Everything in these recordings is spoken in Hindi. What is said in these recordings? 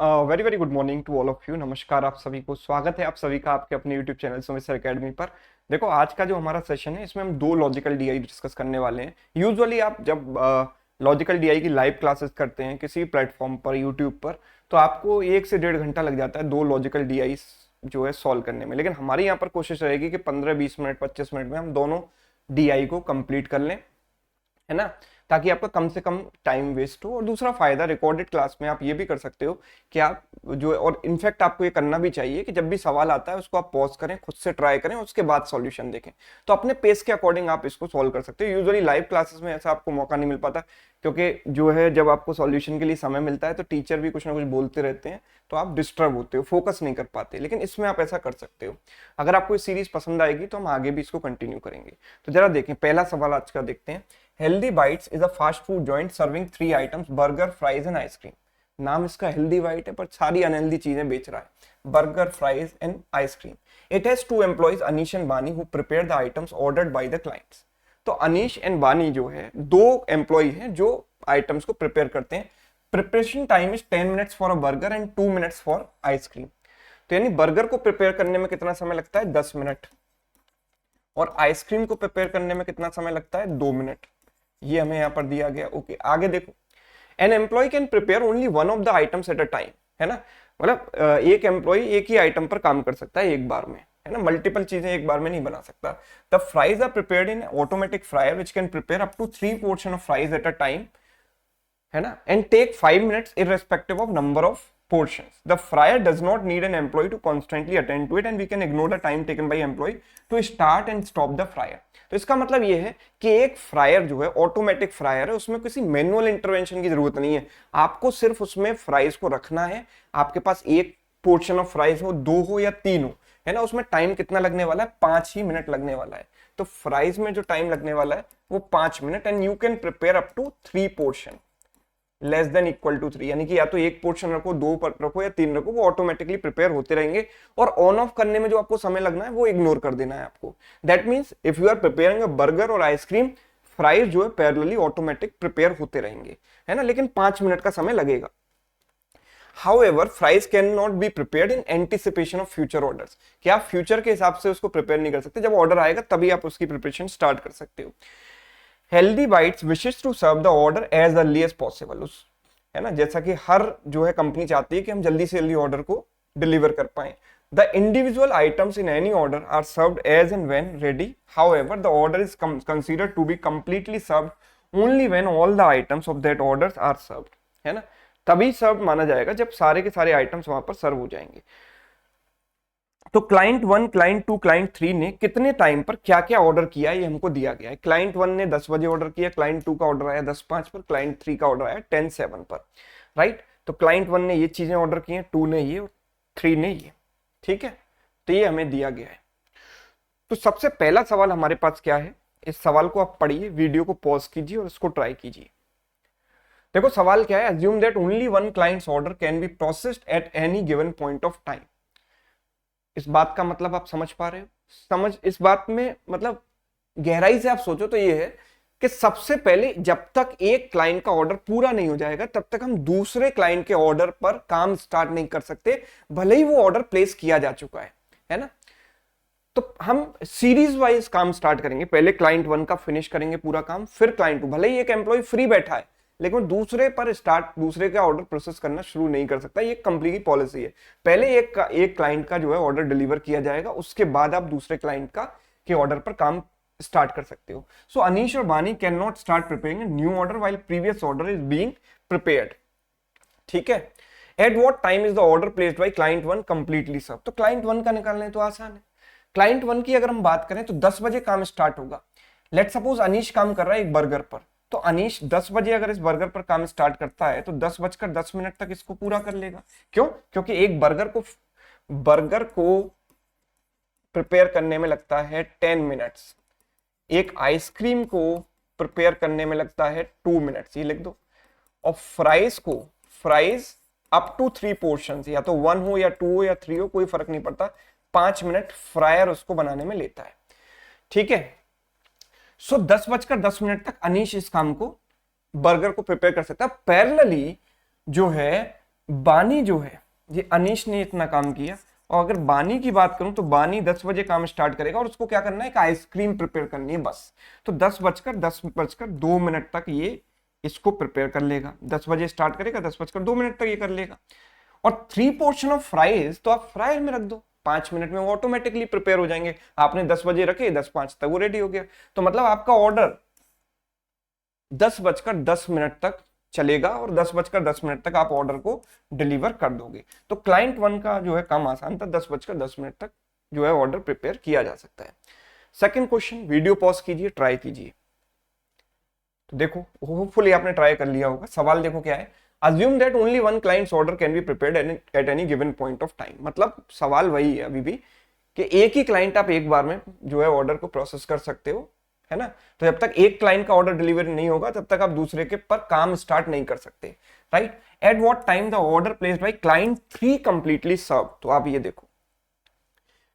Very very good morning to all of you. नमस्कार आप सभी को, स्वागत है आप सभी का आपके अपने यूट्यूब चैनल सोमेश्वर एकेडमी पर। देखो आज का जो हमारा सेशन है इसमें हम दो लॉजिकल डीआई डिस्कस करने वाले हैं। यूजुअली आप जब लॉजिकल डीआई की लाइव क्लासेस करते हैं किसी प्लेटफॉर्म पर यूट्यूब पर, तो आपको 1 से 1.5 घंटा लग जाता है दो लॉजिकल डीआई जो है सॉल्व करने में। लेकिन हमारी यहाँ पर कोशिश रहेगी कि 15-20 मिनट 25 मिनट में हम दोनों डीआई को कंप्लीट कर लें, है ना, ताकि आपका कम से कम टाइम वेस्ट हो। और दूसरा फायदा, रिकॉर्डेड क्लास में आप ये भी कर सकते हो कि आप जो, और इनफैक्ट आपको ये करना भी चाहिए कि जब भी सवाल आता है उसको आप पॉज करें, खुद से ट्राई करें, उसके बाद सॉल्यूशन देखें। तो अपने पेस के अकॉर्डिंग आप इसको सॉल्व कर सकते हो। यूजुअली लाइव क्लासेस में ऐसा आपको मौका नहीं मिल पाता, क्योंकि जो है जब आपको सॉल्यूशन के लिए समय मिलता है तो टीचर भी कुछ ना कुछ बोलते रहते हैं, तो आप डिस्टर्ब होते हो, फोकस नहीं कर पाते। लेकिन इसमें आप ऐसा कर सकते हो। अगर आपको ये सीरीज पसंद आएगी तो हम आगे भी इसको कंटिन्यू करेंगे। तो जरा देखें, पहला सवाल आज का देखते हैं। Healthy bytes is a fast food joint serving 3 items, burger, fries and ice cream. नाम इसका हेल्दी बाइट है पर सारी अनहेल्दी चीजें बेच रहा है, burger, fries and ice cream. It has 2 employees, Anish and Bani, who prepare the items ordered by the clients. तो अनीश एंड बानी जो है दो एम्प्लॉय हैं जो आइटम्स को प्रिपेयर करते हैं। Preparation time is 10 minutes for a burger and 2 minutes for ice cream. तो यानी बर्गर को प्रिपेयर करने में कितना समय लगता है? 10 मिनट। और आइसक्रीम को प्रिपेयर करने में कितना समय लगता है? 2 मिनट। ये हमें यहाँ पर दिया गया। ओके, आगे देखो। An employee can prepare only one of the items at a time, है ना, मतलब एक एम्प्लॉय एक ही आइटम पर काम कर सकता है एक बार में, है ना, मल्टीपल चीजें एक बार में नहीं बना सकता। The fries are prepared in automatic fryer which can prepare up to 3 portion of fries at a time, है ना, and take 5 minutes irrespective of number of portions. The fryer does not need an employee to constantly attend to it and we can ignore the time taken by employee to start and stop the fryer. तो इसका मतलब ये है कि एक फ्रायर जो है ऑटोमेटिक फ्रायर है, उसमें किसी मैनुअल इंटरवेंशन की जरूरत नहीं है। आपको सिर्फ उसमें फ्राइज को रखना है। आपके पास एक पोर्शन ऑफ फ्राइज हो, 2 हो या 3 हो, है ना, उसमें टाइम कितना लगने वाला है? 5 ही मिनट लगने वाला है। तो फ्राइज में जो टाइम लगने वाला है वो 5 minute, and you can prepare up to 3 portion less than equal to 3, यानी कि या तो एक पोर्शन रखो, 2 रखो या 3 रखो, वो ऑटोमेटिकली प्रिपेयर होते रहेंगे। और ऑन ऑफ करने में जो आपको समय लगना है वो इग्नोर कर देना है आपको। That means if you are preparing a burger और आइसक्रीम, फ्राइज जो है पैरेलली ऑटोमेटिक प्रिपेयर होते रहेंगे, है ना, लेकिन 5 मिनट का समय लगेगा। However, fries cannot be prepared in anticipation of future orders, कि आप फ्यूचर के हिसाब से उसको प्रिपेयर नहीं कर सकते। जब ऑर्डर आएगा तभी आप उसकी प्रिपरेशन स्टार्ट कर सकते हो। Healthy Bites wishes to serve the order as early as possible, उस, है ना, जैसा कि हर जो है कंपनी चाहती है कि हम जल्दी से जल्दी ऑर्डर को डिलीवर कर पाए। The individual items in any order are served as and when ready, however the order is considered to be completely served only when all the items of that order are served, है ना, तभी सर्व माना जाएगा जब सारे के सारे आइटम्स वहां पर सर्व हो जाएंगे। तो क्लाइंट 1, क्लाइंट 2, क्लाइंट 3 ने कितने टाइम पर क्या क्या ऑर्डर किया ये हमको दिया गया है। क्लाइंट 1 ने 10 बजे ऑर्डर किया, क्लाइंट 2 का ऑर्डर आया 10:05 पर, क्लाइंट 3 का ऑर्डर आया 10:07 पर, राइट। तो क्लाइंट 1 ने ये चीजें ऑर्डर की हैं, 2 ने ये और 3 ने ये, ठीक है। तो ये हमें दिया गया है। तो सबसे पहला सवाल हमारे पास क्या है, इस सवाल को आप पढ़िए, वीडियो को पॉज कीजिए और इसको ट्राई कीजिए। देखो सवाल क्या है, assume that only one clients order can be processed at any given point of time. इस बात का मतलब आप समझ पा रहे हो? समझ, इस बात में मतलब गहराई से आप सोचो तो ये है कि सबसे पहले जब तक एक क्लाइंट का ऑर्डर पूरा नहीं हो जाएगा तब तक हम दूसरे क्लाइंट के ऑर्डर पर काम स्टार्ट नहीं कर सकते, भले ही वो ऑर्डर प्लेस किया जा चुका है ना। तो हम सीरीज वाइज काम स्टार्ट करेंगे, पहले क्लाइंट 1 का फिनिश करेंगे पूरा काम, फिर क्लाइंट 2। भले ही एक एम्प्लॉय फ्री बैठा है लेकिन दूसरे पर दूसरे का ऑर्डर प्रोसेस करना शुरू नहीं कर सकता। ये कंपनी की पॉलिसी है। पहले एक क्लाइंट का जो है ऑर्डर डिलीवर किया जाएगा, उसके बाद आप दूसरे क्लाइंट का के ऑर्डर पर काम स्टार्ट कर सकते हो। सो अनीश और Bani can not start preparing a new order while previous order is being prepared, ठीक है। At what time is the order placed by client 1 completely serve. तो क्लाइंट 1 का निकालना है तो आसान है। क्लाइंट 1 की अगर हम बात करें तो 10 बजे काम स्टार्ट होगा। लेट सपोज अनीश काम कर रहा है एक बर्गर पर, तो अनीश 10 बजे अगर इस बर्गर पर काम स्टार्ट करता है तो 10:10 तक इसको पूरा कर लेगा। क्यों? क्योंकि एक बर्गर को प्रिपेयर करने में लगता है 10 मिनट्स, एक आइसक्रीम को प्रिपेयर करने में लगता है 2 मिनट्स, ये लिख दो। और फ्राइज अप टू 3 पोर्शन, या तो 1 हो या 2 हो या 3 हो, कोई फर्क नहीं पड़ता, 5 मिनट फ्रायर उसको बनाने में लेता है, ठीक है। सो 10:10 तक अनीश इस काम को, बर्गर को प्रिपेयर कर सकता है। पैरेलली जो है बानी जो है, ये अनीश ने इतना काम किया, और अगर बानी की बात करूं तो बानी 10 बजे काम स्टार्ट करेगा और उसको क्या करना है, एक आइसक्रीम प्रिपेयर करनी है बस। तो 10 बजकर 2 मिनट तक ये इसको प्रिपेयर कर लेगा। 10 बजे स्टार्ट करेगा, 10 बजकर 2 मिनट तक ये कर लेगा। और 3 पोर्शन ऑफ फ्राइज तो आप फ्रायर में रख दो, 5 मिनट में वो ऑटोमेटिकली प्रिपेयर हो जाएंगे। आपने 10 बजे रखे, 10:05 तक वो रेडी हो गया। तो मतलब आपका ऑर्डर 10 बजकर 10 मिनट तक चलेगा और 10 बजकर 10 मिनट तक आप ऑर्डर को डिलीवर कर दोगे। तो क्लाइंट 1 का जो है काम आसान था, 10 बजकर 10 मिनट तक जो है ऑर्डर प्रिपेयर किया जा सकता है। सेकंड क्वेश्चन, वीडियो पॉज कीजिए, ट्राई कीजिए। तो देखो होपफुली आपने ट्राई कर लिया होगा। सवाल देखो क्या है, assume that only one clients order can be prepared at any given point of time. मतलब सवाल वही है अभी भी कि एक ही क्लाइंट आप एक बार में जो है ऑर्डर को प्रोसेस कर सकते हो, है ना। तो जब तक एक क्लाइंट का ऑर्डर डिलीवरी नहीं होगा तब तक आप दूसरे के पर काम स्टार्ट नहीं कर सकते, right. At what time the order placed by client 3 completely serve. तो आप ये देखो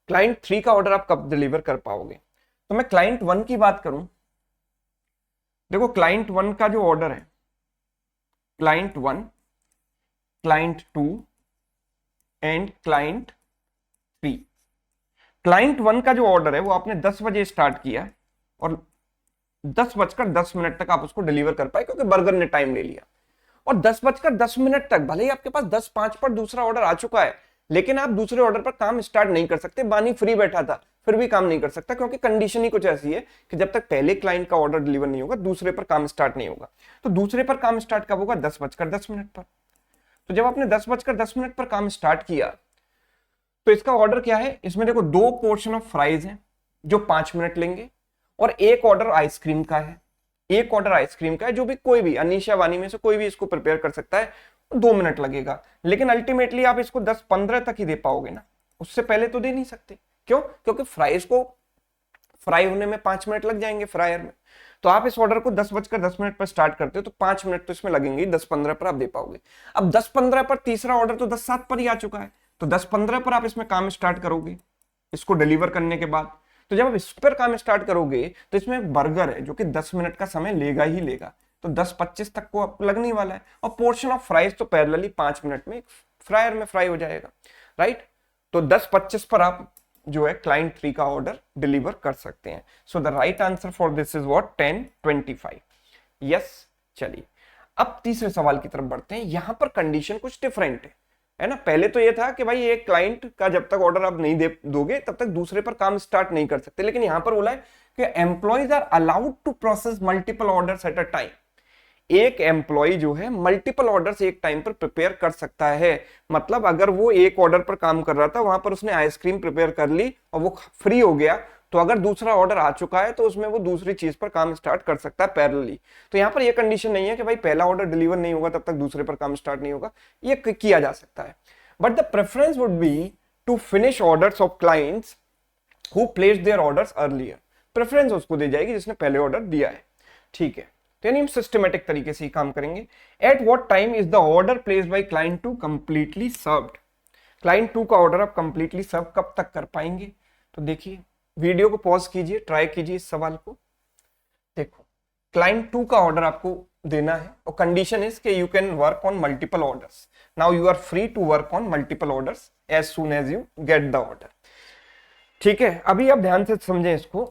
क्लाइंट 3 का ऑर्डर आप कब डिलीवर कर पाओगे। तो मैं क्लाइंट 1 की बात करूं, देखो क्लाइंट 1 का जो ऑर्डर है, client 1, client 2 and client 3। Client 1 का जो ऑर्डर है वो आपने 10 बजे स्टार्ट किया और 10 बजकर 10 मिनट तक आप उसको डिलीवर कर पाए क्योंकि बर्गर ने टाइम ले लिया। और 10 बजकर 10 मिनट तक भले ही आपके पास 10:05 पर दूसरा ऑर्डर आ चुका है, लेकिन आप दूसरे ऑर्डर पर काम स्टार्ट नहीं कर सकते। बानी फ्री बैठा था फिर भी काम नहीं कर सकता क्योंकि कंडीशन ही कुछ ऐसी है कि जब तक पहले क्लाइंट का ऑर्डर डिलीवर नहीं होगा दूसरे पर काम स्टार्ट नहीं होगा। तो दूसरे पर काम स्टार्ट कब होगा, 10 बजकर 10 मिनट पर। तो जब आपने 10 बजकर 10 मिनट पर काम स्टार्ट किया तो इसका ऑर्डर क्या है, इसमें देखो 2 पोर्शन ऑफ फ्राइज हैं जो 5 मिनट लेंगे और एक ऑर्डर आइसक्रीम का है। एक ऑर्डर आइसक्रीम का है जो भी कोई भी अनीश या वानी में से कोई भी इसको प्रिपेयर कर सकता है, 2 मिनट लगेगा। लेकिन अल्टीमेटली आप इसको 10-15 तक ही दे पाओगे ना, उससे पहले तो दे नहीं सकते। क्यों, क्योंकि फ्राइज को फ्राई होने में 5 मिनट लग जाएंगे फ्रायर में। तो आप इस ऑर्डर को 10 बजकर 10 मिनट पर स्टार्ट करते हो तो 5 मिनट तो इसमें लगेंगे, 10-15 पर आप दे पाओगे। अब 10-15 पर तीसरा ऑर्डर तो 10:07 पर ही आ चुका है, तो 10-15 पर आप इसमें काम स्टार्ट करोगे इसको डिलीवर करने के बाद। तो जब आप इस पर काम स्टार्ट करोगे तो इसमें एक बर्गर है जो कि 10 मिनट का समय लेगा ही लेगा, तो 10:25 तक को लगने वाला है। और पोर्शन ऑफ फ्राइज तो पैरेलली 5 मिनट में फ्रायर में फ्राई हो जाएगा, राइट। तो 10:25 पर आप जो है क्लाइंट 3 का ऑर्डर डिलीवर कर सकते हैं। So the right answer for this is what, 10:25। Yes, चलिए अब तीसरे सवाल की तरफ बढ़ते हैं। यहां पर कंडीशन कुछ डिफरेंट है ना। पहले तो ये था कि भाई एक क्लाइंट का जब तक ऑर्डर आप नहीं दे दोगे तब तक दूसरे पर काम स्टार्ट नहीं कर सकते, लेकिन यहां पर बोला है कि employees are allowed to process multiple orders at a time. एक एम्प्लॉय जो है मल्टीपल ऑर्डर्स एक टाइम पर प्रिपेयर कर सकता है। मतलब अगर वो एक ऑर्डर पर काम कर रहा था, वहां पर उसने आइसक्रीम प्रिपेयर कर ली और वो फ्री हो गया, तो अगर दूसरा ऑर्डर आ चुका है तो उसमें वो दूसरी चीज पर काम स्टार्ट कर सकता है पैरेलली। तो यहाँ पर ये कंडीशन नहीं है कि भाई पहला ऑर्डर डिलीवर नहीं होगा तब तक दूसरे पर काम स्टार्ट नहीं होगा, ये किया जा सकता है। But the preference would be to finish orders of clients who placed their orders earlier. Preference उसको दी जाएगी जिसने पहले ऑर्डर दिया है, ठीक है। तो यानी हम सिस्टमेटिक तरीके से ही काम करेंगे। Eight what time is the order placed by client 2 completely served. Client 2 का ऑर्डर आप कंप्लीटली सर्व कब तक कर पाएंगे। तो देखिए वीडियो को पॉज कीजिए, ट्राई कीजिए इस सवाल को। देखो क्लाइंट 2 का ऑर्डर आपको देना है और कंडीशन इज कि you can work on multiple orders. Now you are free to work on multiple orders as soon as you get the order, ठीक है। अभी आप ध्यान से समझें इसको।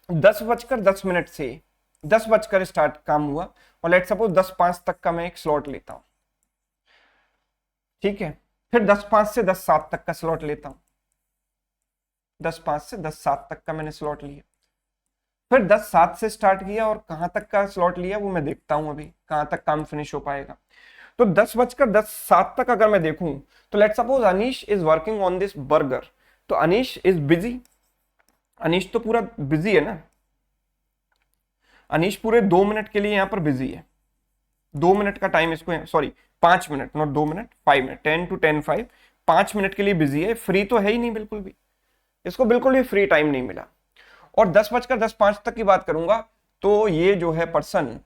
10 बजकर 10 मिनट से 10 बजकर स्टार्ट काम हुआ और लेट सपोज 10:05 तक का मैं एक स्लॉट लेता हूं, ठीक है। फिर 10:05 से 10:07 तक का स्लॉट लेता हूं, 10:05 से 10:07 तक का मैंने स्लॉट लिया। फिर 10:07 से स्टार्ट किया और कहां तक का स्लॉट लिया वो मैं देखता हूं अभी कहां तक काम फिनिश हो पाएगा। तो 10 बजकर 10:07 तक अगर मैं देखूं तो let suppose Anish is working on this burger, तो अनीश इज बिजी। अनीश तो पूरा बिजी है ना, अनीश पूरे 2 मिनट के लिए यहां पर बिजी है। 2 मिनट का टाइम इसको, sorry 5 minute, not 2 minute, 5 minute, 10 to 10:05, 5 minute के लिए बिजी है। फ्री तो है ही नहीं बिल्कुल भी, इसको बिल्कुल भी फ्री टाइम नहीं मिला। और 10 बजकर 10:05 तक की बात करूंगा तो ये जो है पर्सन,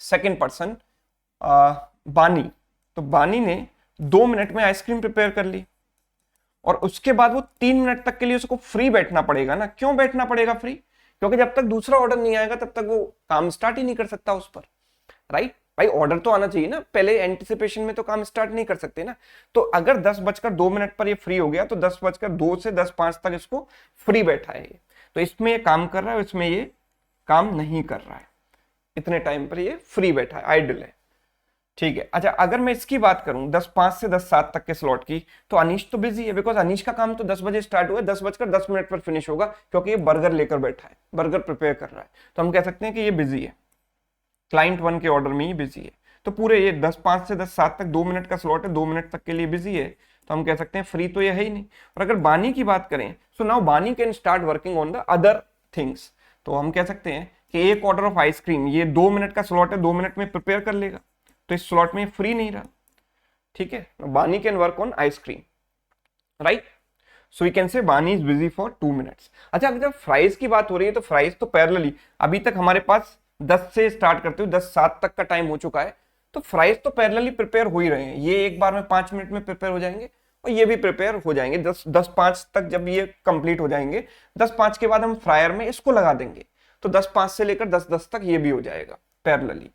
सेकेंड पर्सन बानी, तो बानी ने 2 मिनट में आइसक्रीम प्रिपेयर कर ली और उसके बाद वो 3 मिनट तक के लिए उसको फ्री बैठना पड़ेगा ना। क्यों बैठना पड़ेगा फ्री, क्योंकि जब तक दूसरा ऑर्डर नहीं आएगा तब तक वो काम स्टार्ट ही नहीं कर सकता उस पर, राइट। भाई ऑर्डर तो आना चाहिए ना, पहले एंटिसिपेशन में तो काम स्टार्ट नहीं कर सकते ना। तो अगर 10:02 पर ये फ्री हो गया तो 10:02 से 10:05 तक इसको फ्री बैठा है ये। तो इसमें ये काम कर रहा है, इसमें ये काम नहीं कर रहा है, इतने टाइम पर ये फ्री बैठा है, आइडल है। ठीक है, अच्छा अगर मैं इसकी बात करूं 10:05 से 10:07 तक के स्लॉट की, तो अनीश तो बिजी है, बिकॉज अनीश का काम तो 10 बजे स्टार्ट हुआ है, 10:10 पर फिनिश होगा, क्योंकि ये बर्गर लेकर बैठा है, बर्गर प्रिपेयर कर रहा है। तो हम कह सकते हैं कि ये बिजी है, क्लाइंट 1 के ऑर्डर में ही बिजी है। तो पूरे ये 10:05 से 10:07 तक 2 मिनट का स्लॉट है, 2 मिनट तक के लिए बिजी है, तो हम कह सकते हैं फ्री तो ये है ही नहीं। और अगर बानी की बात करें, सो नाउ बानी can start working on the other things. तो हम कह सकते हैं कि एक ऑर्डर ऑफ आइसक्रीम, ये 2 मिनट का स्लॉट है, 2 मिनट में प्रिपेयर कर लेगा, तो इस स्लॉट में फ्री नहीं रहा। ठीक है, Bani can work on ice cream, right. So we can say Bani is busy for 2 minutes. अच्छा अगर जब फ्राइज की बात हो रही है, तो फ्राइज तो पैरेलली अभी तक हमारे पास 10 से स्टार्ट करते हुए 10:07 तक का टाइम हो चुका है, तो फ्राइज तो पैरेलली प्रिपेयर हो ही रहे हैं। ये एक बार में 5 मिनट में प्रिपेयर हो जाएंगे और ये भी प्रिपेयर हो जाएंगे 10:05 तक। जब ये कंप्लीट हो जाएंगे 10:05 के बाद हम फ्रायर में इसको लगा देंगे, तो 10:05 से लेकर 10:10 तक ये भी हो जाएगा पैरेलली।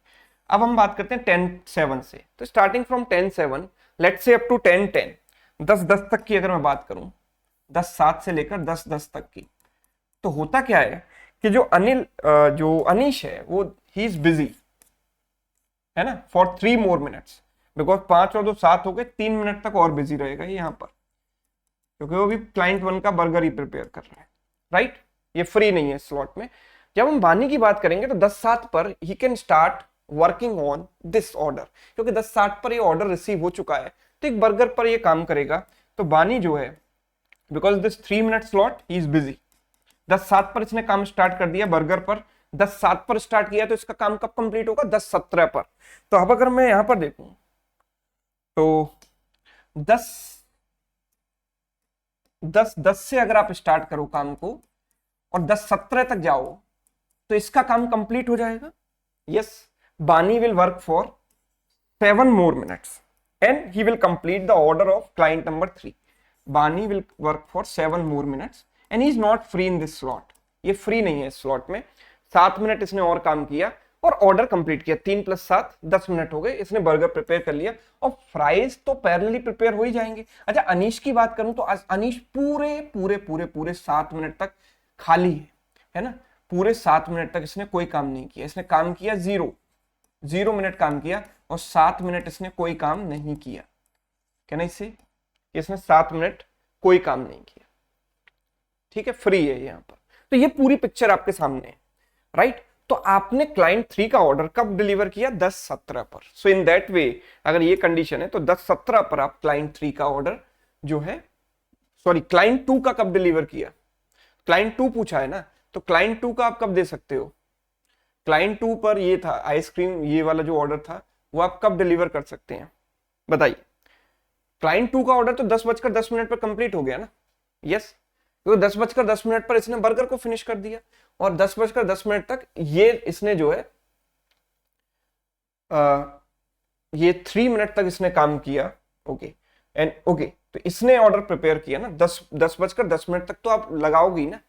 अब हम बात करते हैं 10:07 से, तो starting from 10:07 let's say up to 10:10, 10:10 तक की अगर मैं बात करूं, 10:07 से लेकर 10:10 तक की, तो होता क्या है कि जो अनीश है वो ही इज बिजी, है ना, फॉर 3 मोर मिनट्स, बिकॉज 5 और 2 7 हो गए, 3 मिनट तक और बिजी रहेगा ये यहाँ पर, क्योंकि वो भी क्लाइंट 1 का बर्गर ही प्रिपेयर कर रहा है, राइट। ये फ्री नहीं है स्लॉट में। जब हम बानी की बात करेंगे तो 10:07 पर he can start working on this order, क्योंकि 10:07 पर ये ऑर्डर रिसीव हो चुका है, तो एक बर्गर पर ये काम करेगा। तो बानी जो है, because this 3 minute slot he is busy, 10:07 पर इसने काम स्टार्ट कर दिया बर्गर पर, 10:07 पर स्टार्ट किया, तो इसका काम कब कंप्लीट होगा, 10:17 पर। तो अब अगर मैं यहां पर देखूं तो 10:10 से अगर आप स्टार्ट करो काम को और 10:17 तक जाओ, तो इसका काम कंप्लीट हो जाएगा। यस, बानी will work for 7 more minutes and he will complete the order of client number 3। बानी will work for 7 more minutes and he is not free in this slot. ये फ्री नहीं है इस स्लॉट में। 7 मिनट इसने और काम किया और ऑर्डर कंप्लीट किया, 3 + 7 10 मिनट हो गए, इसने बर्गर प्रिपेयर कर लिया और फ्राइज तो पैरेलली प्रिपेयर हो ही जाएंगे। अच्छा अनीश की बात करूं तो अनीश पूरे पूरे पूरे पूरे 7 मिनट तक खाली है ना, पूरे 7 मिनट तक इसने कोई काम नहीं किया, इसने काम किया 0 मिनट काम किया और 7 मिनट इसने कोई काम नहीं किया। क्या नहीं से इसने 7 मिनट कोई काम नहीं किया, ठीक है, फ्री है यहाँ पर। तो ये पूरी पिक्चर आपके सामने है, राइट। तो आपने क्लाइंट 3 का ऑर्डर कब डिलीवर किया, 10:17 पर। सो इन दैट वे अगर ये कंडीशन है तो 10:17 पर आप क्लाइंट 3 का ऑर्डर जो है, सॉरी क्लाइंट 2 का कब डिलीवर किया, क्लाइंट 2 पूछा है ना, तो क्लाइंट 2 का आप कब दे सकते हो। क्लाइंट 2 पर ये था आइसक्रीम, ये वाला जो ऑर्डर था वो आप कब डिलीवर कर सकते हैं बताइए। क्लाइंट 2 का ऑर्डर तो 10:10 पर कंप्लीट हो गया ना, यस। तो 10:10 पर इसने बर्गर को फिनिश कर दिया और 10:10 तक ये इसने जो है ये 3 मिनट तक इसने काम किया, ओके एंड ओके। तो इसने ऑर्डर प्रिपेयर किया ना, 10:10 तक तो आप लगाओगे ही ना,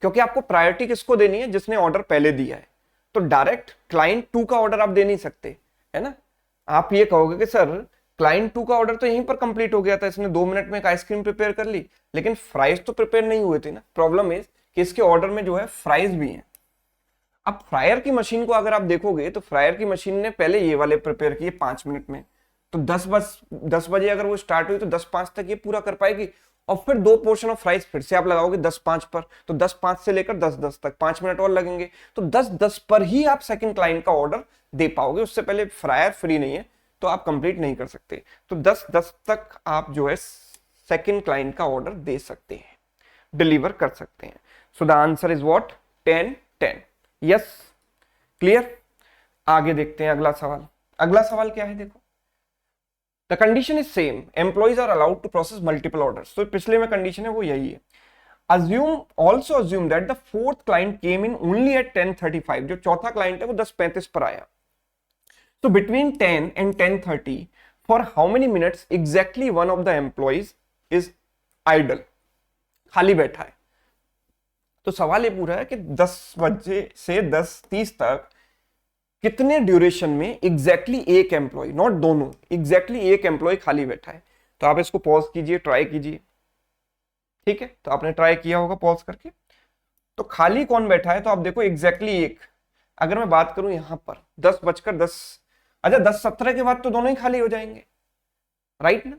क्योंकि आपको प्रायोरिटी किसको देनी है, जिसने ऑर्डर पहले दिया है। तो डायरेक्ट क्लाइंट 2 का ऑर्डर आप दे नहीं सकते, है ना। आप ये कहोगे कि सर क्लाइंट 2 का ऑर्डर तो यहीं पर कंप्लीट हो गया था, इसने 2 मिनट में एक आइसक्रीम प्रिपेयर कर ली, लेकिन फ्राइज तो प्रिपेयर नहीं हुए थे ना। प्रॉब्लम इज कि इसके ऑर्डर में जो है फ्राइज भी हैं। अब फ्रायर की मशीन को अगर आप देखोगे तो फ्रायर की मशीन ने पहले ये वाले प्रिपेयर किए 5 मिनट में, तो 10 बजे अगर वो स्टार्ट हुई तो 10:05 तक ये पूरा कर पाएगी, और फिर 2 पोर्शन ऑफ फ्राइज फिर से आप लगाओगे 10:05 पर, तो 10:05 से लेकर 10:10 तक 5 मिनट और लगेंगे, तो 10:10 पर ही आप सेकंड क्लाइंट का ऑर्डर दे पाओगे। उससे पहले फ्रायर फ्री नहीं है तो आप कंप्लीट नहीं कर सकते। तो 10:10 तक आप जो है सेकंड क्लाइंट का ऑर्डर दे सकते हैं, डिलीवर कर सकते हैं। So the answer is what, 10:10। Yes, clear. आगे देखते हैं अगला सवाल। अगला सवाल क्या है, देखो the condition is same, employees are allowed to process multiple orders. तो पिछले में कंडीशन है वो यही है। also assume that the fourth client came in only at 10:35, जो चौथा क्लाइंट है वो 10:35 पर आया। So between 10 and 10:30 for how many minutes exactly one of the employees is idle, खाली बैठा है। तो सवाल ये पूरा है कि 10 बजे से 10:30 तक कितने ड्यूरेशन में एग्जैक्टली एक एम्प्लॉय, नॉट दोनों, एग्जैक्टली एक एम्प्लॉय खाली बैठा है। तो आप इसको पॉज कीजिए, ट्राई कीजिए। ठीक है, तो आपने ट्राई किया होगा पॉज करके। तो खाली कौन बैठा है, तो आप देखो एग्जैक्टली एक। अगर मैं बात करूं यहां पर 10:10, अच्छा 10:17 के बाद तो दोनों ही खाली हो जाएंगे, राइट ना,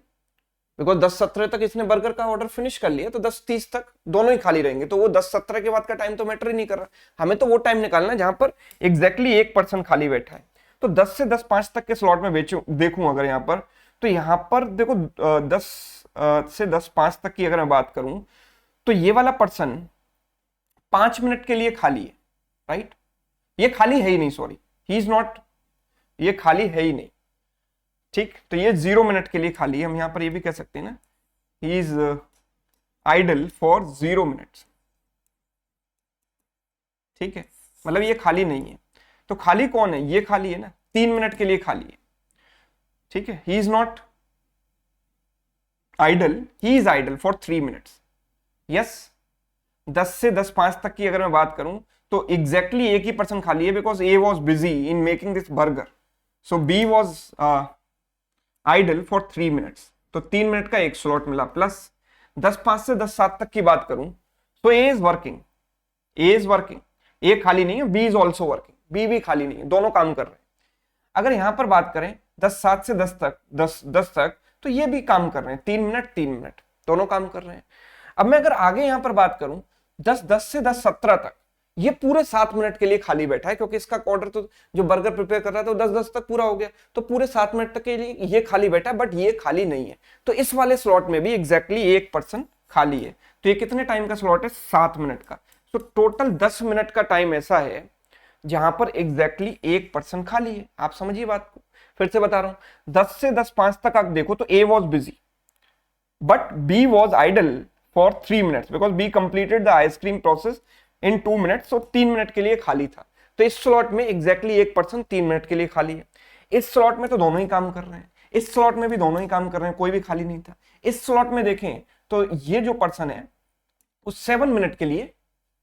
बिकॉज 10:17 तक इसने बर्गर का ऑर्डर फिनिश कर लिया, तो 10:30 तक दोनों ही खाली रहेंगे। तो वो 10:17 के बाद का टाइम तो मैटर ही नहीं कर रहा, हमें तो वो टाइम निकालना है जहां पर एग्जैक्टली एक पर्सन खाली बैठा है। तो 10 से 10:05 तक के स्लॉट में देखूं अगर यहाँ पर, तो यहाँ पर देखो 10 से 10:05 तक की अगर मैं बात करूं, तो ये वाला पर्सन 5 मिनट के लिए खाली है, राइट। ये खाली है ही नहीं, सॉरी, ही इज नॉट, ये खाली है ही नहीं। ठीक, तो ये 0 मिनट के लिए खाली है। हम यहां पर ये भी कह सकते हैं ना, he is idle for 0 minutes. ठीक है, मतलब ये खाली नहीं है। तो खाली कौन है, ये खाली है ना, 3 मिनट के लिए खाली है। ठीक है, he is not idle, he is idle for 3 minutes. Yes, 10 से 10:05 तक की अगर मैं बात करूं, तो एग्जैक्टली एक ही पर्सन खाली है, because A was busy in making this burger, so B was idle for 3 minutes. तो 3 मिनट का एक स्लॉट मिला। प्लस 10:05 से 10:07 तक की बात करूं, तो A is working, A is working, A खाली नहीं है, B is also working, B भी खाली नहीं है, दोनों काम कर रहे हैं। अगर यहां पर बात करें 10:07 से 10 तक, तो ये भी काम कर रहे हैं, 3 मिनट दोनों काम कर रहे हैं। अब मैं अगर आगे यहां पर बात करूं 10:10 से 10:17 तक, ये पूरे 7 मिनट के लिए खाली बैठा है, क्योंकि इसका ऑर्डर तो जो बर्गर प्रिपेयर कर रहा था वो 10:10 तक पूरा हो गया, तो पूरे 7 मिनट तक के लिए ये खाली बैठा है, बट ये खाली नहीं है। तो इस वाले स्लॉट में भी एग्जैक्टली एक पर्सन खाली है। तो ये कितने टाइम का स्लॉट है, 7 मिनट का। तो टोटल 10 मिनट का टाइम ऐसा है जहां पर एग्जैक्टली एक पर्सन खाली है। आप समझिए बात को, फिर से बता रहा हूं, 10 से 10:05 तक आप देखो तो A was busy but B was idle for 3 minutes, because B completed the ice cream process in 2 minutes, तो 3 मिनट के लिए खाली था। तो इस स्लॉट में एग्जैक्टली एक पर्सन 3 मिनट के लिए खाली है। इस स्लॉट में तो दोनों ही काम कर रहे हैं, इस स्लॉट में भी दोनों ही काम कर रहे हैं, कोई भी खाली नहीं था। इस स्लॉट में देखें तो ये जो पर्सन है वो 7 मिनट के लिए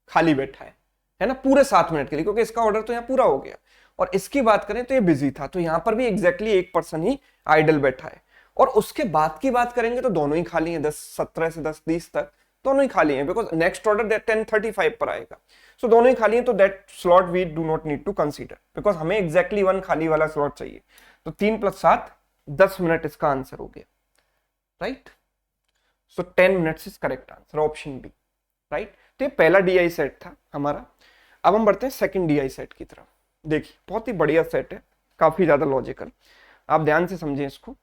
खाली बैठा है ना, पूरे 7 मिनट के लिए, क्योंकि इसका ऑर्डर तो यहाँ पूरा हो गया। और इसकी बात करें तो ये बिजी था, तो यहां पर भी एग्जैक्टली एक पर्सन ही आइडल बैठा है। और उसके बाद की बात करेंगे तो दोनों ही खाली हैं, 10:17 से 10:20 तक दोनों ही खाली हैं, बिकॉज नेक्स्ट ऑर्डर 10:35 पर आएगा। सो दोनों ही खाली हैं, तो that slot we do not need to consider, because हमें एग्जैक्टली 1 खाली वाला स्लॉट चाहिए। तो 3 + 7 10 मिनट इसका आंसर हो गया, right. So 10 minutes is correct answer, option B, right. तो ये पहला डीआई सेट था हमारा। अब हम बढ़ते हैं सेकंड डीआई सेट की तरफ। देखिए बहुत ही बढ़िया सेट है, काफी ज्यादा लॉजिकल, आप ध्यान से समझें इसको।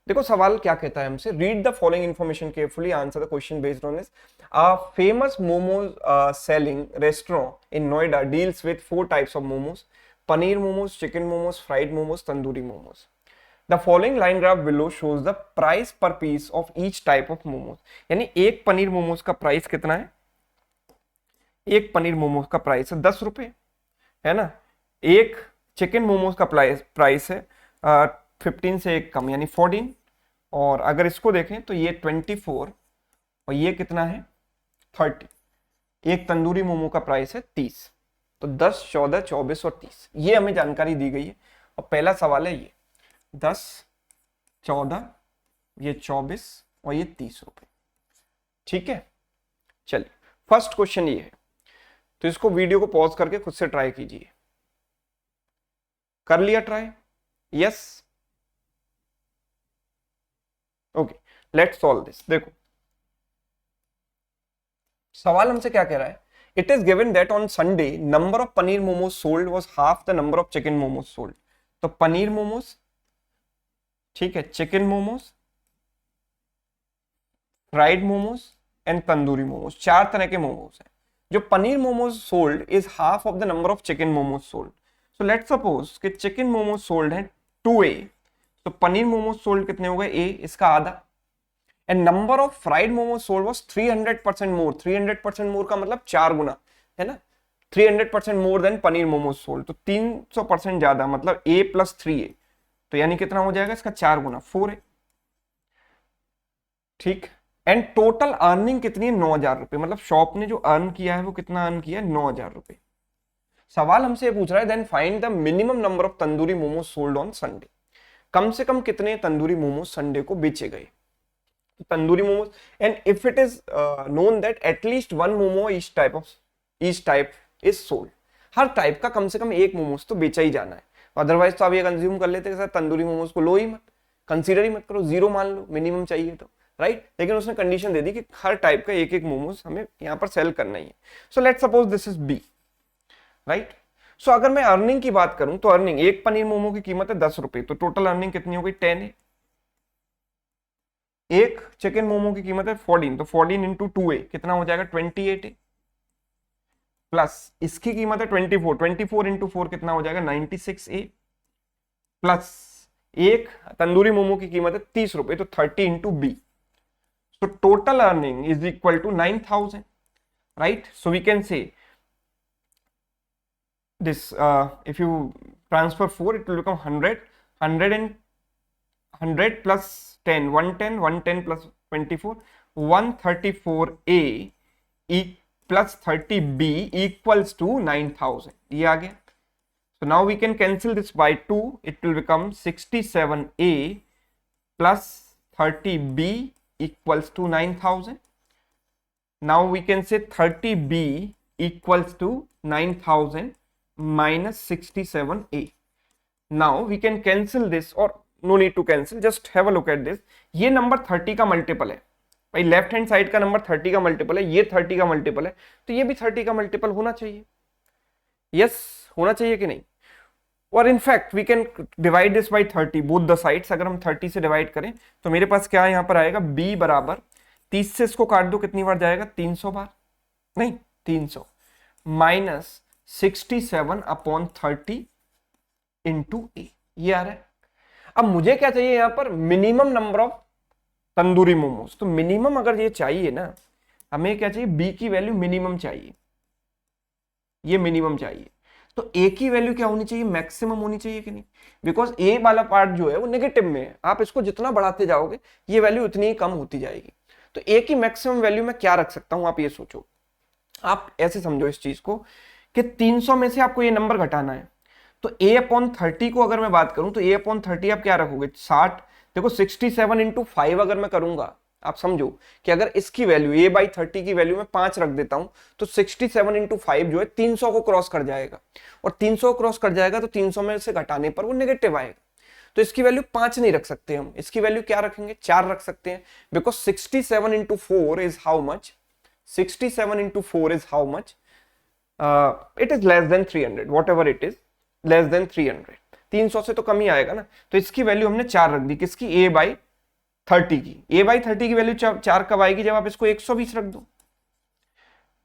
देखो सवाल क्या कहता है हमसे, read the following information carefully, answer the question based on this. A famous momos selling restaurant in Noida deals with 4 types of momos, paneer momos, chicken momos, fried momos, tandoori momos. The following line graph below shows the price per piece of each type of momos. यानी एक पनीर मोमोज का प्राइस कितना है, एक पनीर मोमोज का प्राइस है 10 रुपए, है ना। एक चिकन मोमोज का प्राइस है 15 से एक कम, यानी 14। और अगर इसको देखें तो ये 24 और ये कितना है 30। एक तंदूरी मोमो का प्राइस है 30। तो 10, 14, 24 और 30 ये हमें जानकारी दी गई है। और पहला सवाल है ये 10, 14, ये 24 और ये 30 रुपए। ठीक है, चलिए फर्स्ट क्वेश्चन ये है, तो इसको वीडियो को पॉज करके खुद से ट्राई कीजिए। कर लिया try, yes, okay, let's solve this. देखो सवाल हमसे क्या कह रहा है, it is given that on Sunday number of paneer momos sold was half the number of chicken momos sold. तो पनीर मोमोज, ठीक है, chicken momos, fried momos and tandoori momos, 4 तरह के मोमोज हैं। जो paneer momos sold is half of the number of chicken momos sold. So let's suppose कि चिकन मोमोज सोल्ड है 2A, तो पनीर मोमोज सोल्ड कितने हो गए A, इसका आधा। And number of fried momos sold was 300% मोर। 300% मोर का मतलब 4 गुना, है ना, 300% more than paneer momos sold. तो 300% ज्यादा, मतलब A + 3A, तो यानी कितना हो जाएगा इसका 4 गुना, 4A। ठीक, एंड टोटल अर्निंग कितनी है 9,000 रुपए, मतलब शॉप ने जो अर्न किया है वो कितना अर्न किया है 9,000 रुपए। सवाल हमसे पूछ रहा है then find the minimum number of tandoori momos sold on Sunday. कम से कम कितने तंदूरी मोमोज संडे को बेचे गए tandoori momos, and if it is known that at least one momo each type is sold. हर टाइप का कम से कम एक मोमोज तो बेचा ही जाना है, अदरवाइज तो आप ये कंज्यूम कर लेते हैं तंदूरी मोमोज को लो ही मत, कंसीडर ही मत करो, जीरो मान लो मिनिमम चाहिए तो, राइट। लेकिन उसने कंडीशन दे दी कि हर टाइप का एक एक मोमोज हमें यहाँ पर सेल करना ही है। So let's suppose this is B, right. So अगर मैं अर्निंग की बात करूं तो अर्निंग, एक पनीर मोमो की कीमत है 10 रुपए, तो टोटल अर्निंग कितनी हो गई 10 है। एक चिकन मोमो की कीमत है 14, तो 14 इंटू 2a कितना हो जाएगा 28 है, प्लस इसकी कीमत है 24, 24 इंटू 4 कितना हो जाएगा 96a, प्लस एक तंदूरी मोमो की कीमत है 30 रुपए, तो 30 into B. So total earning is equal to 9000, right. So we can say this if you transfer 4 it will become 100 and 100 plus 10 110 110 plus 24 134a plus 30b equals to 9000, ये आ गया। so now we can cancel this by 2, it will become 67a plus 30b equals to 9000। now we can say 30b equals to 9000 minus 67a. now we can cancel this, or no need to cancel, just have a look at this। ये नंबर 30 का मल्टीपल है भाई, लेफ्ट हैंड साइड का नंबर 30 का मल्टीपल है, ये 30 का मल्टीपल है, तो ये भी 30 का मल्टीपल होना चाहिए, यस होना चाहिए कि नहीं। और in fact we can divide this by 30 both the sides. अगर हम 30 से डिवाइड करें तो मेरे पास क्या यहाँ पर आएगा, b बराबर 30 से इसको काट दो कितनी बार जाएगा 300 बार, नहीं 300 माइनस 67 अपॉन 30 इंटू ए, ये आ रहा है। अब मुझे क्या चाहिए यहां पर, minimum number of tandoori momos. तो मिनिमम अगर ये चाहिए ना, हमें क्या चाहिए, बी की वैल्यू मिनिमम चाहिए, ये मिनिमम चाहिए। तो ए की वैल्यू क्या होनी चाहिए, मैक्सिमम होनी चाहिए कि नहीं, बिकॉज ए वाला पार्ट जो है वो नेगेटिव में है, आप इसको जितना बढ़ाते जाओगे ये वैल्यू उतनी ही कम होती जाएगी। तो ए की मैक्सिमम वैल्यू में क्या रख सकता हूं, आप ये सोचो, आप ऐसे समझो इस चीज को कि 300 में से आपको ये नंबर घटाना है, तो a अपॉन 30 को अगर मैं बात करूं तो a अपॉन 30 आप क्या रखोगे 60। देखो 67 इंटू 5 अगर मैं करूंगा, आप समझो कि अगर इसकी वैल्यू a बाई 30 की वैल्यू में 5 रख देता हूं तो 67 इंटू 5 जो है 300 को क्रॉस कर जाएगा, और 300 को क्रॉस कर जाएगा तो 300 में से घटाने पर वो नेगेटिव आएगा। तो इसकी वैल्यू 5 नहीं रख सकते हम, इसकी वैल्यू क्या रखेंगे 4 रख सकते हैं, because 67 into 4 is how much, 67 into 4 is how much, it is less than 300, what ever it is less than 300, 300 से तो कम ही आएगा ना। तो इसकी वैल्यू हमने 4 रख दी, किसकी, a बाई 30 की। a बाई 30 की वैल्यू 4 कब आएगी, जब आप इसको 120 रख दो।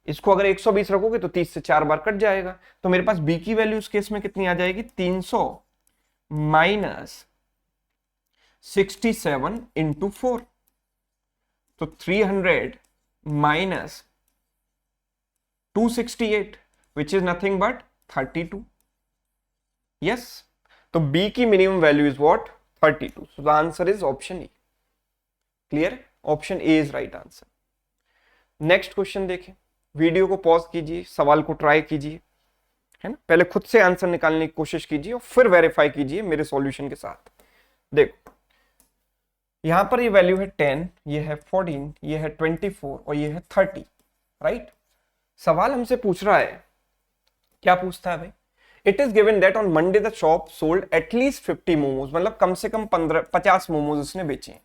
इसको अगर 120 रखोगे तो 30 से 4 बार कट जाएगा, तो मेरे पास b की वैल्यू इस केस में कितनी आ जाएगी, 300 माइनस 67 इंटू 4, तो 300 minus 268 which is nothing but 32। Yes, तो b की minimum value is what 32, so the answer is option A. Clear, option A is right answer. Next question देखें, वीडियो को पॉज कीजिए, सवाल को ट्राई कीजिए, है ना, पहले खुद से आंसर निकालने की कोशिश कीजिए और फिर वेरीफाई कीजिए मेरे सॉल्यूशन के साथ। देखो यहां पर ये वैल्यू है 10, ये है 14, ये है 24 और ये है 30, राइट। सवाल हमसे पूछ रहा है, क्या पूछता है भाई, it is given that on Monday the shop sold at least 50 momos, मतलब कम से कम 50 मोमोज इसने बेचे हैं।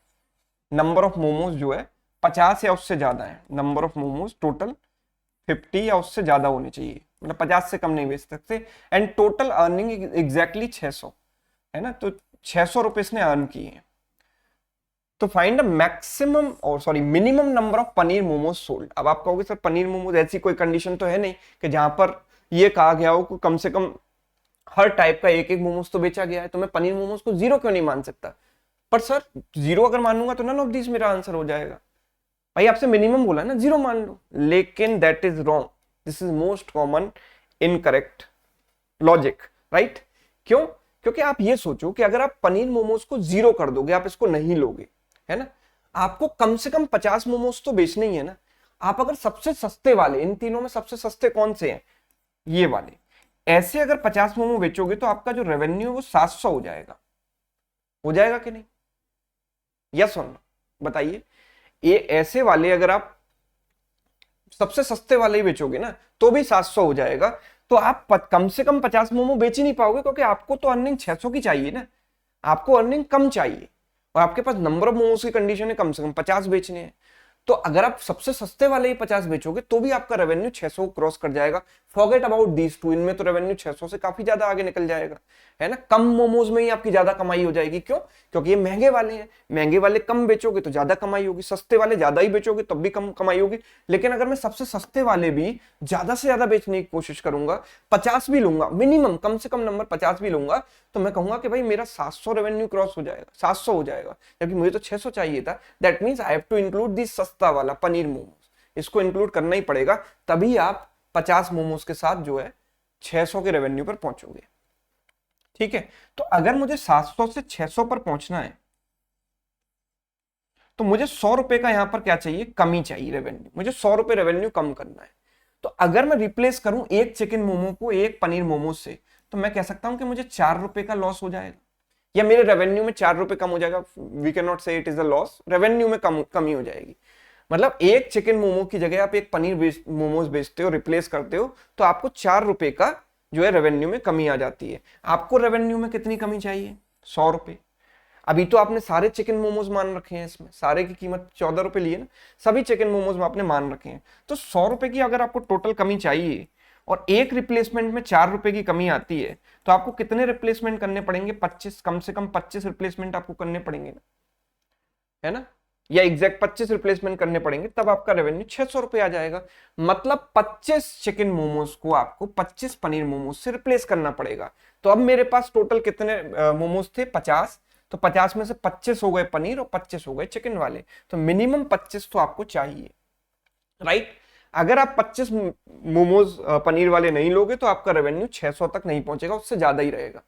नंबर ऑफ मोमोज जो है 50 या उससे ज्यादा है, नंबर ऑफ मोमोज टोटल 50 या उससे ज्यादा होने चाहिए, मतलब 50 से कम नहीं बेच सकते। एंड टोटल अर्निंग एग्जैक्टली 600 है ना, तो 600 रुपए इसने अर्न किए हैं। तो फाइंड द मैक्सिमम और sorry minimum number of paneer momos sold. अब आप कहोगे सर पनीर मोमोज ऐसी कोई कंडीशन तो है नहीं कि जहां पर ये कहा गया हो कि कम से कम हर टाइप का एक एक मोमोज तो बेचा गया है, तो मैं पनीर मोमोज को जीरो क्यों नहीं मान सकता। पर सर जीरो अगर मानूंगा तो नन ऑफ दिस मेरा आंसर हो जाएगा। भाई आपसे मिनिमम बोला ना, जीरो मान लो, लेकिन that is wrong, this is most common incorrect logic, right. क्यों, क्योंकि आप ये सोचो कि अगर आप पनीर मोमोज को जीरो कर दोगे, आप इसको नहीं लोगे, है ना, आपको कम से कम 50 मोमोज तो बेचने ही है ना। आप अगर सबसे सस्ते वाले, इन तीनों में सबसे सस्ते कौन से हैं, ये वाले, ऐसे अगर 50 मोमो बेचोगे तो आपका जो रेवेन्यू है वो 700 हो जाएगा कि नहीं? यस और नो बताइए। ये ऐसे वाले अगर आप सबसे सस्ते वाले ही बेचोगे ना तो भी 700 हो जाएगा। तो आप कम से कम 50 मोमो बेच ही नहीं पाओगे, क्योंकि आपको तो अर्निंग 600 की चाहिए ना, आपको अर्निंग कम चाहिए और आपके पास नंबर ऑफ मोमोज की कंडीशन है कम से कम 50 बेचने हैं। तो अगर आप सबसे सस्ते वाले ही 50 बेचोगे तो भी आपका रेवेन्यू 600 क्रॉस कर जाएगा। फॉरगेट अबाउट दीज टू, इनमें तो रेवेन्यू 600 से काफी ज्यादा आगे निकल जाएगा, है ना। कम मोमोज में ही आपकी ज्यादा कमाई हो जाएगी। क्यों? क्योंकि ये महंगे वाले हैं, महंगे वाले कम बेचोगे तो ज्यादा कमाई होगी, सस्ते वाले ज्यादा ही बेचोगे तब भी कम कमाई होगी। लेकिन अगर मैं सबसे सस्ते वाले भी ज्यादा से ज्यादा बेचने की कोशिश करूंगा, 50 भी लूंगा, मिनिमम कम से कम नंबर 50 भी लूंगा, तो मैं कहूंगा कि भाई मेरा 700 रेवेन्यू क्रॉस हो जाएगा, 700 हो जाएगा, जबकि मुझे तो 600 चाहिए था। That means I have to include this सस्ता वाला पनीर मोमोज, इसको इंक्लूड करना ही पड़ेगा, तभी आप 50 मोमोज के साथ जो है 600 के रेवेन्यू पर पहुंचोगे। ठीक है, तो अगर मुझे 700 से 600 पर पहुंचना है तो मुझे 100 रुपए का यहां पर क्या चाहिए, कमी चाहिए रेवेन्यू, मुझे 100 रुपए रेवेन्यू कम करना है। तो अगर मैं रिप्लेस करूं एक चिकन मोमो को एक पनीर मोमो से, तो मैं कह सकता हूं कि मुझे 4 रुपए का लॉस हो जाएगा, या मेरे रेवेन्यू में 4 रुपए कम हो जाएगा। वी कैन नॉट से it is a loss, revenue में कमी हो जाएगी। मतलब एक चिकन मोमो की जगह आप एक पनीर मोमोज बेचते हो, रिप्लेस करते हो, तो आपको 4 रुपए का जो है रेवेन्यू में कमी आ जाती है। आपको रेवेन्यू में कितनी कमी चाहिए, 100 रुपए। अभी तो आपने सारे चिकन मोमोज मान रखे हैं, इसमें सारे की कीमत 14 रुपए ली है ना, सभी चिकन मोमोज में आपने मान रखे हैं। तो 100 रुपए की अगर आपको टोटल कमी चाहिए और एक रिप्लेसमेंट में 4 रुपए की कमी आती है, तो आपको कितने रिप्लेसमेंट करने पड़ेंगे, 25, कम से कम 25 रिप्लेसमेंट आपको करने पड़ेंगे ना, है ना, या एग्जैक्ट 25 रिप्लेसमेंट करने पड़ेंगे, तब आपका रेवेन्यू 600 रुपए आ जाएगा। मतलब 25 चिकन मोमोज को आपको 25 पनीर मोमोज से रिप्लेस करना पड़ेगा। तो अब मेरे पास टोटल कितने मोमोज थे, 50, तो 50 में से 25 हो गए पनीर और 25 हो गए चिकन वाले, तो मिनिमम 25 तो आपको चाहिए, राइट। अगर आप 25 मोमोज पनीर वाले नहीं लोगे तो आपका रेवेन्यू 600 तक नहीं पहुंचेगा, उससे ज्यादा ही रहेगा,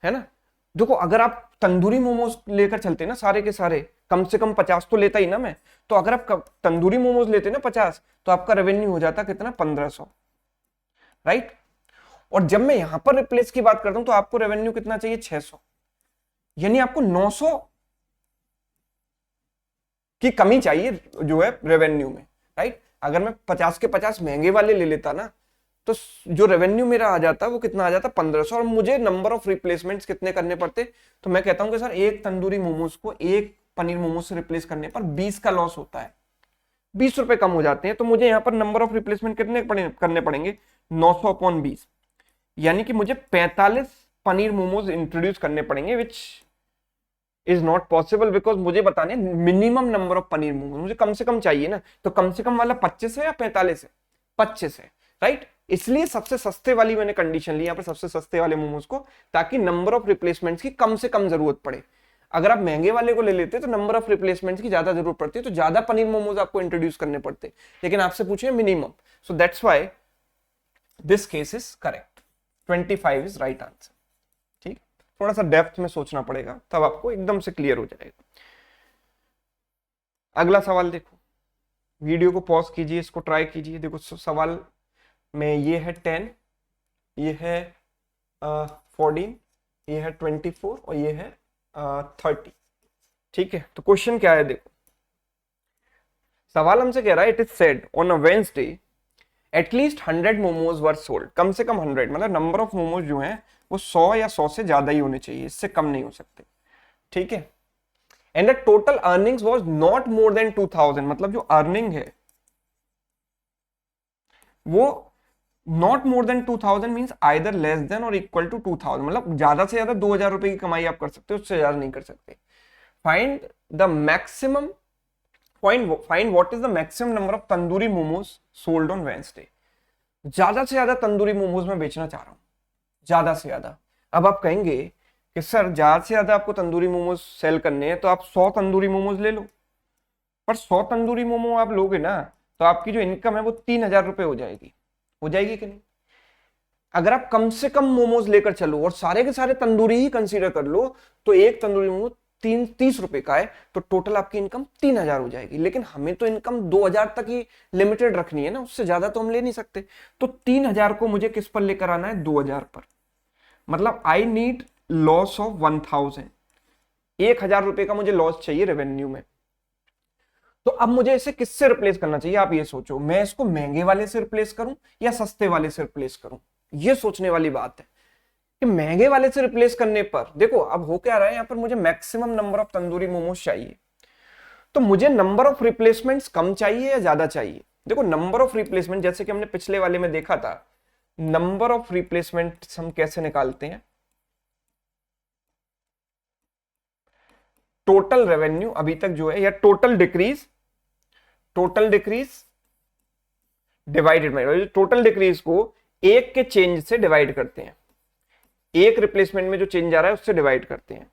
है ना। देखो अगर आप तंदूरी मोमोज लेकर चलते ना सारे के सारे, कम से कम 50 तो लेता ही ना मैं, तो अगर आप तंदूरी मोमोज लेते ना 50, तो आपका रेवेन्यू हो जाता कितना, 1500, राइट। और जब मैं यहां पर रिप्लेस की बात करता हूं तो आपको रेवेन्यू कितना चाहिए, 600, यानी आपको 900 की कमी चाहिए जो है रेवेन्यू में, राइट। अगर मैं 50 के 50 महंगे वाले ले लेता ना, तो जो रेवेन्यू मेरा आ जाता वो कितना आ जाता, 1500, और मुझे नंबर ऑफ रिप्लेसमेंट्स कितने करने पड़ते। तो मैं कहता हूं कि सर एक तंदूरी मोमोज को एक पनीर मोमोज से रिप्लेस करने पर 20 का लॉस होता है, 20 रुपए कम हो जाते हैं। तो मुझे यहाँ पर नंबर ऑफ रिप्लेसमेंट कितने करने पड़ेंगे, 900 अपॉन 20, यानी कि मुझे 45 पनीर मोमोज इंट्रोड्यूस करने पड़ेंगे, which is not possible, because मुझे बताने minimum number of paneer momos मुझे कम से कम चाहिए ना। तो कम से कम वाला 25 है या 45 है, 25 है, राइट। इसलिए सबसे सस्ते वाली मैंने कंडीशन ली यहाँ पर, सबसे सस्ते वाले मोमोज को, ताकि नंबर ऑफ रिप्लेसमेंट्स की कम से कम जरूरत पड़े। अगर आप महंगे वाले को ले लेते तो नंबर ऑफ रिप्लेसमेंट्स की ज्यादा जरूरत पड़ती है, तो ज्यादा पनीर मोमोज आपको इंट्रोड्यूस करने पड़ते, लेकिन आपसे पूछे minimum. So that's why this case is correct, 25 is right answer. ठीक, थोड़ा सा डेप्थ में सोचना पड़ेगा, तब आपको एकदम से क्लियर हो जाएगा। अगला सवाल देखो, वीडियो को पॉज कीजिए, इसको ट्राई कीजिए। देखो सवाल में ये है 10, ये है 14, ये है 24 और ये है 30। ठीक है, तो क्वेश्चन क्या है देखो, सवाल हमसे कह रहा है it is said on a Wednesday at least 100 momos were sold, कम से कम 100, मतलब नंबर ऑफ मोमोज जो हैं वो 100 या 100 से ज्यादा ही होने चाहिए, इससे कम नहीं हो सकते। ठीक है, and the total earnings was not more than 2000, मतलब जो अर्निंग है वो not more than 2000 means either less than और इक्वल टू 2000, मतलब ज्यादा से ज्यादा 2000 रुपए की कमाई आप कर सकते हो, उससे ज्यादा नहीं कर सकते। Find the maximum find what is the maximum number of tandoori momos sold on Wednesday. ज्यादा से ज्यादा तंदूरी मोमोज में बेचना चाह रहा हूं, ज्यादा से ज्यादा। अब आप कहेंगे कि सर ज्यादा से ज्यादा आपको तंदूरी मोमोज सेल करने हैं तो आप 100 तंदूरी मोमोज ले लो, पर 100 तंदूरी मोमो आप लोगे ना तो आपकी जो इनकम है वो 3000 रुपए हो जाएगी कि नहीं। अगर आप कम से कम मोमोज लेकर चलो और सारे के सारे तंदूरी ही कंसीडर कर लो, तो एक तंदूरी मोमो 30 रुपए का है तो टोटल आपकी इनकम 3,000 हो जाएगी। लेकिन हमें तो इनकम 2,000 तक ही लिमिटेड रखनी है ना, उससे ज्यादा तो हम ले नहीं सकते। तो 3,000 को मुझे किस पर लेकर आना है, 2,000 पर। मतलब आई नीड लॉस ऑफ 1,000, 1,000 रुपए का मुझे लॉस चाहिए रेवेन्यू में। तो अब मुझे इसे किससे रिप्लेस करना चाहिए, आप ये सोचो, मैं इसको महंगे वाले से रिप्लेस करूं या सस्ते वाले से रिप्लेस करूं। ये सोचने वाली बात है कि महंगे वाले से रिप्लेस करने पर देखो अब हो क्या रहा है, यहां पर मुझे maximum number of tandoori momos चाहिए। तो मुझे नंबर ऑफ रिप्लेसमेंट्स कम चाहिए या ज्यादा चाहिए। देखो नंबर ऑफ रिप्लेसमेंट, जैसे कि हमने पिछले वाले में देखा था, नंबर ऑफ रिप्लेसमेंट हम कैसे निकालते हैं, टोटल रेवेन्यू अभी तक जो है, या total decrease divided by, total decrease को एक के चेंज से डिवाइड करते हैं, एक रिप्लेसमेंट में जो चेंज आ रहा है उससे डिवाइड करते हैं।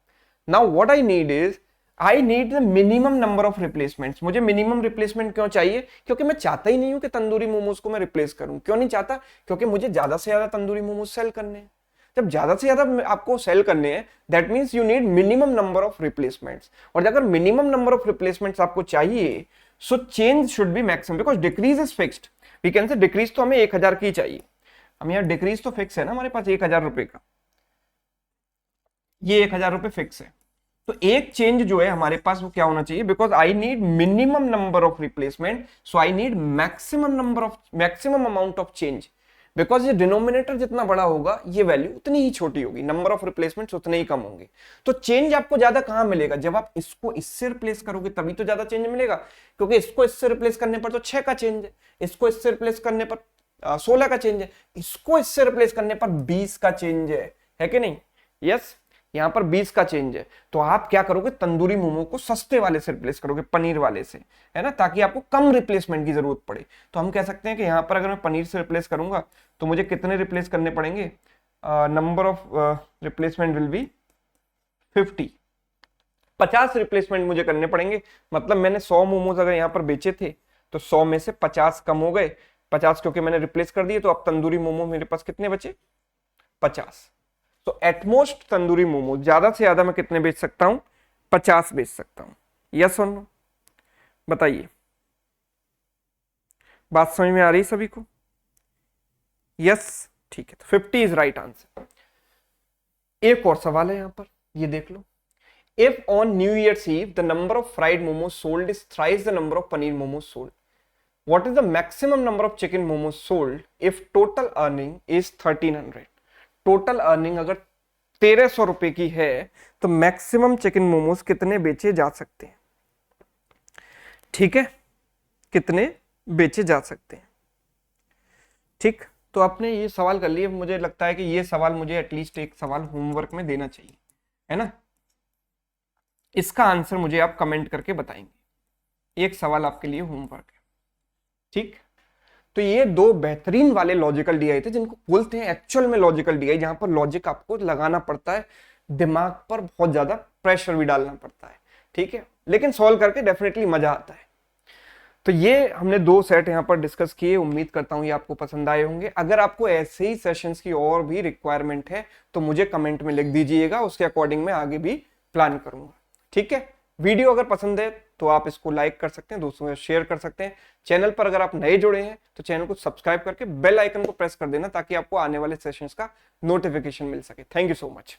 Now what I need is, I need the minimum number of replacements. मुझे मिनिमम रिप्लेसमेंट क्यों चाहिए, क्योंकि मैं चाहता ही नहीं हूं कि तंदूरी मोमोज को मैं रिप्लेस करूं। क्यों नहीं चाहता, क्योंकि मुझे ज्यादा से ज्यादा तंदूरी मोमोज सेल करने हैं। जब ज्यादा से ज्यादा आपको सेल करने हैं, that means you need minimum number of replacements. और अगर मिनिमम नंबर ऑफ रिप्लेसमेंट्स आपको चाहिए, so change should be maximum, because decrease is fixed. We can say decrease तो हमें 1,000 की चाहिए, हम यहाँ डिक्रीज तो फिक्स है ना हमारे पास 1,000 रुपए का, ये 1,000 रुपए फिक्स है। तो एक चेंज जो है हमारे पास वो क्या होना चाहिए, because I need minimum number of replacement, so I need maximum amount of change. Because ये डिनोमिनेटर जितना बड़ा होगा ये वैल्यू उतनी ही छोटी होगी, नंबर ऑफ रिप्लेसमेंट्स उतने ही कम होंगे। तो चेंज आपको ज्यादा कहां मिलेगा, जब आप इसको इससे रिप्लेस करोगे तभी तो ज्यादा चेंज मिलेगा। क्योंकि इसको इससे रिप्लेस करने पर तो 6 का चेंज है, इसको इससे रिप्लेस करने पर 16 का चेंज है, इसको इससे रिप्लेस करने पर 20 का चेंज है कि नहीं। यस, यहां पर 20 का चेंज है। तो आप क्या करोगे, तंदूरी मोमो को सस्ते वाले से रिप्लेस करोगे, पनीर वाले से, है ना, ताकि आपको कम रिप्लेसमेंट की जरूरत पड़े। तो हम कह सकते हैं कि यहां पर अगर मैं पनीर से रिप्लेस करूंगा तो मुझे कितने रिप्लेस करने पड़ेंगे, number of replacement will be 50, 50 replacement मुझे करने पड़ेंगे। मतलब मैंने 100 मोमोज अगर यहां पर बेचे थे तो 100 में से 50 कम हो गए, 50 क्योंकि मैंने रिप्लेस कर दिए। तो अब तंदूरी मोमो मेरे पास कितने बचे, 50। तो एटमोस्ट तंदूरी मोमो ज्यादा से ज्यादा मैं कितने बेच सकता हूं, 50 बेच सकता हूं। यस और नो, बताइए, बात समझ में आ रही सभी को। यस, ठीक है, तो 50 इज राइट आंसर। एक और सवाल है यहां पर, ये देख लो। If on New Year's Eve the number of fried momos sold is thrice the number of paneer momos sold, what is the maximum number of chicken momos sold if total earning is 1300। Total earning अगर 1,300 रुपए की है तो मैक्सिमम चिकन मोमोज कितने बेचे जा सकते हैं, ठीक है, कितने बेचे जा सकते हैं। ठीक, तो आपने ये सवाल कर लिए। मुझे लगता है कि ये सवाल मुझे एटलीस्ट एक सवाल होमवर्क में देना चाहिए, है ना। इसका आंसर मुझे आप कमेंट करके बताएंगे, एक सवाल आपके लिए होमवर्क है। ठीक, तो ये दो बेहतरीन वाले लॉजिकल डीआई थे, जिनको बोलते हैं एक्चुअल में लॉजिकल डीआई, जहां पर लॉजिक आपको लगाना पड़ता है, दिमाग पर बहुत ज्यादा प्रेशर भी डालना पड़ता है, ठीक है, लेकिन सॉल्व करके डेफिनेटली मजा आता है। तो ये हमने दो सेट यहाँ पर डिस्कस किए, उम्मीद करता हूँ ये आपको पसंद आए होंगे। अगर आपको ऐसे ही सेशंस की और भी रिक्वायरमेंट है तो मुझे कमेंट में लिख दीजिएगा, उसके अकॉर्डिंग मैं आगे भी प्लान करूंगा। ठीक है, वीडियो अगर पसंद है तो आप इसको लाइक कर सकते हैं, दोस्तों में शेयर कर सकते हैं। चैनल पर अगर आप नए जुड़े हैं तो चैनल को सब्सक्राइब करके बेल आइकन को प्रेस कर देना, ताकि आपको आने वाले सेशंस का नोटिफिकेशन मिल सके। Thank you so much.